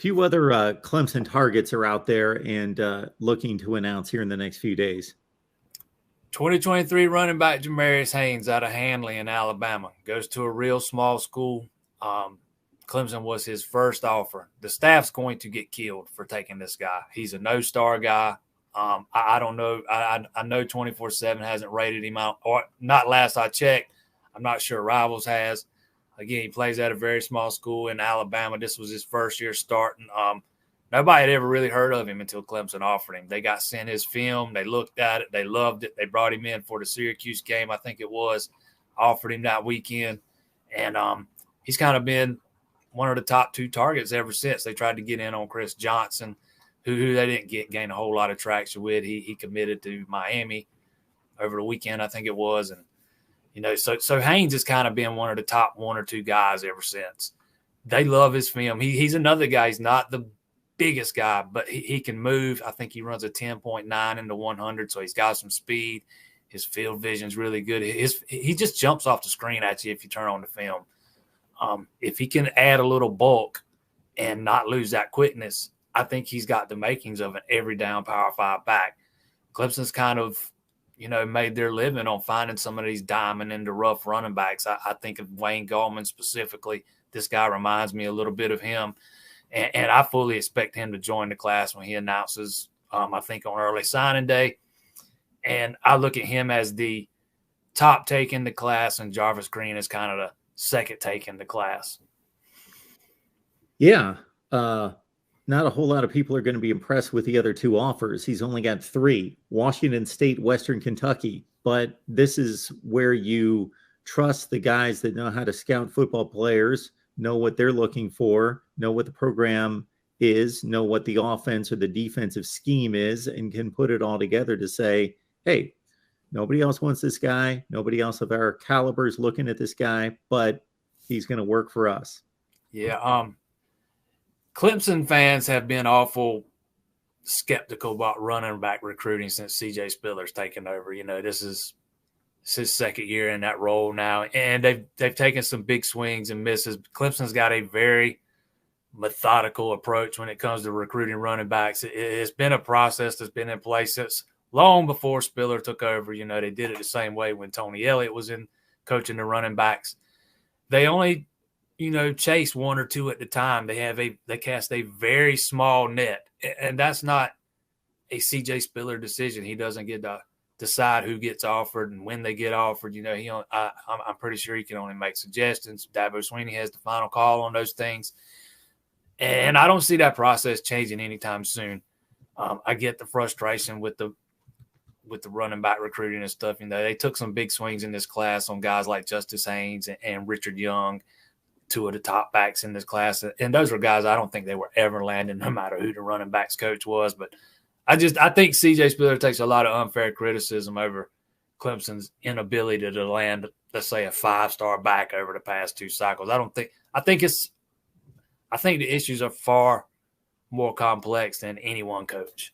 Few other Clemson targets are out there and looking to announce here in the next few days. 2023 running back Jamarius Haynes out of Handley in Alabama goes to a real small school. Clemson was his first offer. The staff's going to get killed for taking this guy. He's a no-star guy. I don't know. I know 24/7 hasn't rated him out, or not last I checked. I'm not sure Rivals has. Again, he plays at a very small school in Alabama. This was his first year starting. Nobody had ever really heard of him until Clemson offered him. They got sent his film. They looked at it. They loved it. They brought him in for the Syracuse game, I think it was, offered him that weekend. And he's kind of been one of the top two targets ever since. They tried to get in on Chris Johnson, who they didn't gain a whole lot of traction with. He committed to Miami over the weekend, I think it was. And, so Haynes has kind of been one of the top one or two guys ever since. They love his film. He's another guy. He's not the biggest guy, but he can move. I think he runs a 10.9 into 100, so he's got some speed. His field vision is really good. He just jumps off the screen at you if you turn on the film. If he can add a little bulk and not lose that quickness, I think he's got the makings of an every down Power 5 back. Clemson's kind of, made their living on finding some of these diamond into rough running backs. I think of Wayne Gallman specifically. This guy reminds me a little bit of him. And I fully expect him to join the class when he announces, I think, on early signing day. And I look at him as the top take in the class, and Jarvis Green is kind of the second take in the class. Yeah. Not a whole lot of people are going to be impressed with the other two offers. He's only got 3, Washington State, Western Kentucky. But this is where you trust the guys that know how to scout football players, know what they're looking for, know what the program is, know what the offense or the defensive scheme is, and can put it all together to say, hey, nobody else wants this guy. Nobody else of our caliber is looking at this guy, but he's going to work for us. Yeah. Clemson fans have been awful skeptical about running back recruiting since C.J. Spiller's taken over. This is his second year in that role now, and they've taken some big swings and misses. Clemson's got a very methodical approach when it comes to recruiting running backs. It's been a process that's been in place since long before Spiller took over. They did it the same way when Tony Elliott was in coaching the running backs. They only chase one or two at the time. They cast a very small net, and that's not a C.J. Spiller decision. He doesn't get to decide who gets offered and when they get offered. I'm pretty sure he can only make suggestions. Dabo Sweeney has the final call on those things, and I don't see that process changing anytime soon. I get the frustration with the running back recruiting and stuff. They took some big swings in this class on guys like Justice Haynes and Richard Young, 2 of the top backs in this class. And those were guys I don't think they were ever landing no matter who the running backs coach was. But I think C.J. Spiller takes a lot of unfair criticism over Clemson's inability to land, let's say, a 5-star back over the past 2 cycles. I think the issues are far more complex than any one coach.